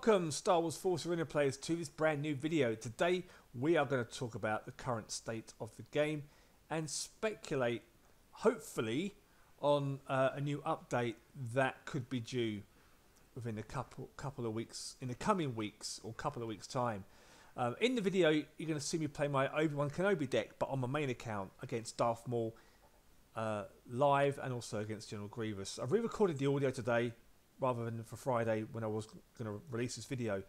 Welcome Star Wars Force Arena players to this brand new video. Today we are going to talk about the current state of the game and speculate, hopefully, on a new update that could be due within a couple of weeks, in the coming weeks or couple of weeks time. In the video you're going to see me play my Obi-Wan Kenobi deck, but on my main account against Darth Maul live and also against General Grievous. I've re-recorded the audio today rather than for Friday when I was going to release this video,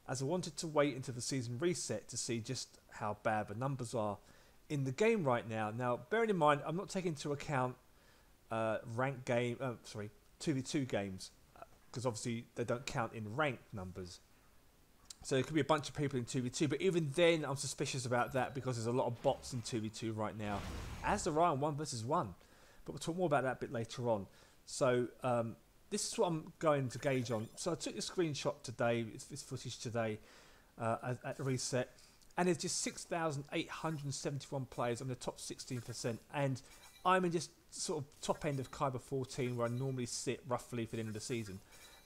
as I wanted to wait until the season reset to see just how bad the numbers are in the game right now. Now, bearing in mind, I'm not taking into account ranked game, 2v2 games, because obviously they don't count in ranked numbers. So there could be a bunch of people in 2v2, but even then I'm suspicious about that because there's a lot of bots in 2v2 right now, as there are in 1 versus 1. But we'll talk more about that a bit later on. So this is what I'm going to gauge on. So I took a screenshot today, this footage today at the reset, and there's just 6,871 players on the top 16%, and I'm in just sort of top end of Kyber 14 where I normally sit roughly for the end of the season.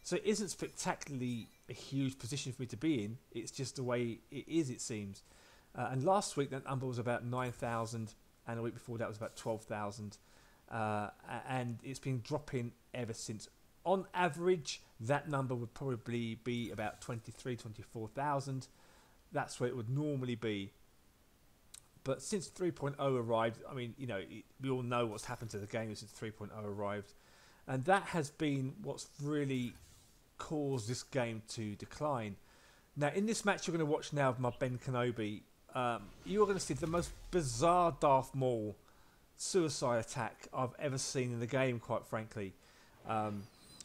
So it isn't spectacularly a huge position for me to be in, it's just the way it is, it seems. And last week that number was about 9,000, and the week before that was about 12,000, and it's been dropping ever since. On average, that number would probably be about 23,000–24,000. That's where it would normally be. But since 3.0 arrived, I mean, you know, we all know what's happened to the game since 3.0 arrived. And that has been what's really caused this game to decline. Now, in this match you're going to watch now of my Ben Kenobi, you're going to see the most bizarre Darth Maul suicide attack I've ever seen in the game, quite frankly.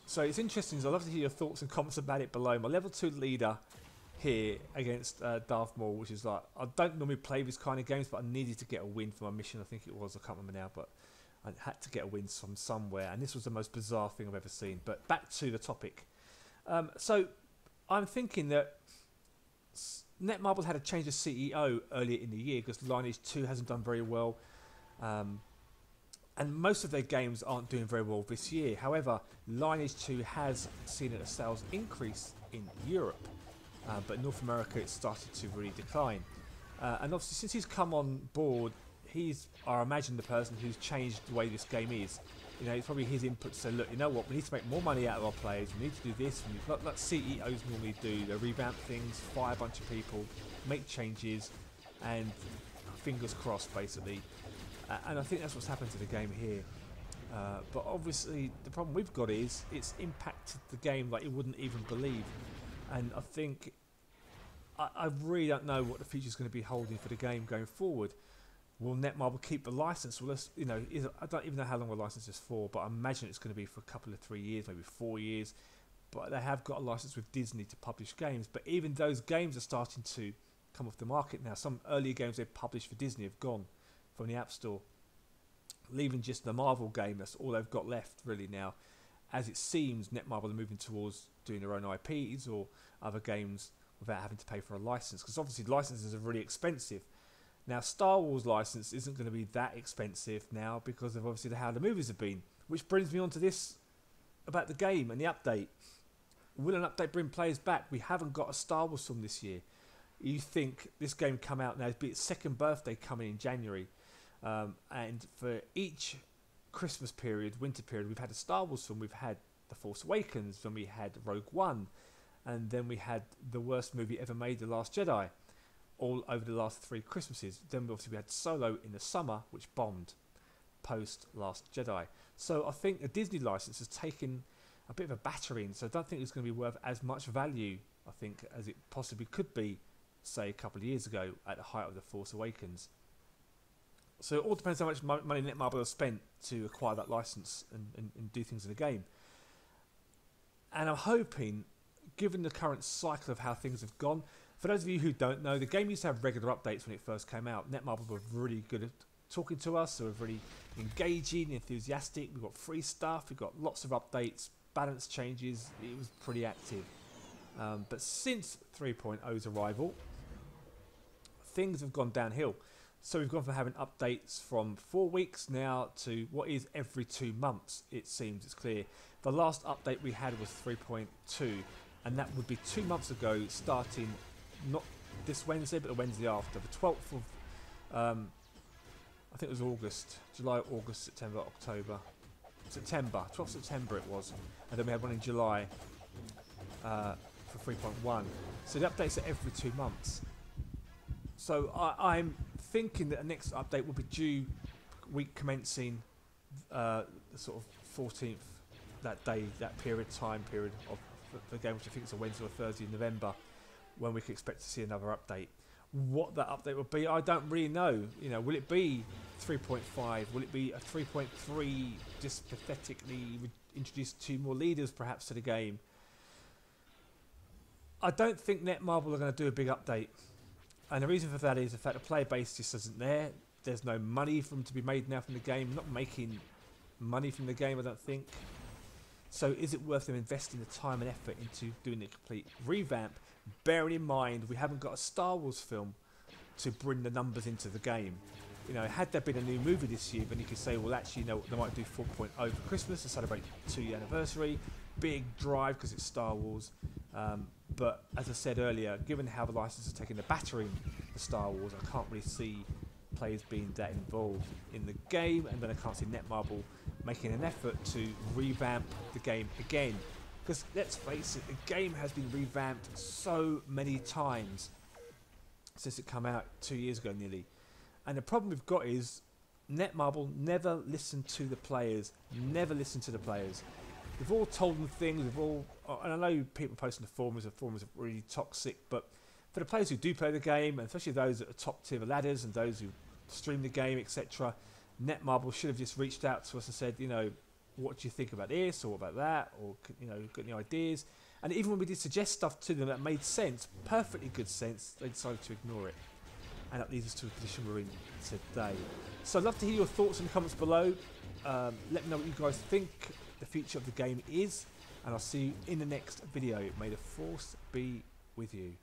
So it's interesting, so I'd love to hear your thoughts and comments about it below. My level 2 leader here against Darth Maul, which is like, I don't normally play these kind of games, but I needed to get a win for my mission, I think it was, I can't remember now, but I had to get a win from somewhere, and this was the most bizarre thing I've ever seen. But back to the topic. So I'm thinking that Netmarble had a change of CEO earlier in the year because Lineage 2 hasn't done very well. And most of their games aren't doing very well this year. However, Lineage 2 has seen a sales increase in Europe, but North America it's started to really decline. And obviously, since he's come on board, he's, I imagine, the person who's changed the way this game is. You know, it's probably his input to say, look, you know what, we need to make more money out of our players. We need to do this. We need, like CEOs normally do. They revamp things, fire a bunch of people, make changes, and fingers crossed, basically. And I think that's what's happened to the game here. But obviously the problem we've got is it's impacted the game like you wouldn't even believe. And I think I really don't know what the future's going to be holding for the game going forward. Will Netmarble keep the license? Well, you know, I don't even know how long the license is for, but I imagine it's going to be for a couple of 3 years, maybe 4 years. But they have got a license with Disney to publish games. But even those games are starting to come off the market now. Some earlier games they published for Disney have gone from the App Store, leaving just the Marvel game. That's all they've got left really now, as it seems Netmarble are moving towards doing their own IPs or other games without having to pay for a license, because obviously licenses are really expensive. Now Star Wars license isn't going to be that expensive now because of obviously how the movies have been, which brings me on to this about the game and the update. Will an update bring players back? We haven't got a Star Wars film this year. You think this game come out now, it'd be its second birthday coming in January. And for each Christmas period, winter period, we've had a Star Wars film. We've had The Force Awakens, then we had Rogue One, and then we had the worst movie ever made, The Last Jedi, all over the last 3 Christmases. Then obviously we had Solo in the summer, which bombed post Last Jedi. So I think the Disney license has taken a bit of a battering, so I don't think it's going to be worth as much value, I think, as it possibly could be, say, a couple of years ago at the height of The Force Awakens. So it all depends how much money Netmarble has spent to acquire that license and do things in the game. And I'm hoping, given the current cycle of how things have gone, for those of you who don't know, the game used to have regular updates when it first came out. Netmarble were really good at talking to us, they were really engaging, enthusiastic. We got free stuff, we got lots of updates, balance changes, it was pretty active. But since 3.0's arrival, things have gone downhill. So we've gone from having updates from 4 weeks now to what is every 2 months, it seems, it's clear. The last update we had was 3.2. and that would be 2 months ago, starting not this Wednesday but the Wednesday after, the 12th of I think it was August, July, August, September, October, September, 12th September it was, and then we had one in July for 3.1. So the updates are every 2 months. So I'm thinking that the next update will be due week commencing the sort of 14th, that day, that time period of the game, which I think is a Wednesday or Thursday in November, when we can expect to see another update. What that update will be, I don't really know. You know, will it be 3.5? Will it be a 3.3? Just pathetically introduce 2 more leaders, perhaps, to the game. I don't think Netmarble are going to do a big update, and the reason for that is the fact the player base just isn't there. There's no money for them to be made now from the game. Not making money from the game, I don't think. So is it worth them investing the time and effort into doing a complete revamp, bearing in mind we haven't got a Star Wars film to bring the numbers into the game? You know, had there been a new movie this year, then you could say, well, actually, you know, they might do 4.0 for Christmas to celebrate 2-year anniversary. Big drive because it's Star Wars. But as I said earlier, given how the license is taking the battering for Star Wars, I can't really see players being that involved in the game, and then I can't see Netmarble making an effort to revamp the game again. Because let's face it, the game has been revamped so many times since it came out 2 years ago nearly. And the problem we've got is Netmarble never listened to the players, never listened to the players. We've all told them things, and I know people posting the forums are really toxic, but for the players who do play the game, and especially those at the top tier of ladders and those who stream the game, etc., Netmarble should have just reached out to us and said, you know, what do you think about this or about that, or, you know, got any ideas? And even when we did suggest stuff to them that made sense, perfectly good sense, they decided to ignore it. And that leads us to a position we're in today. So I'd love to hear your thoughts in the comments below. Let me know what you guys think the future of the game is, and I'll see you in the next video. May the Force be with you.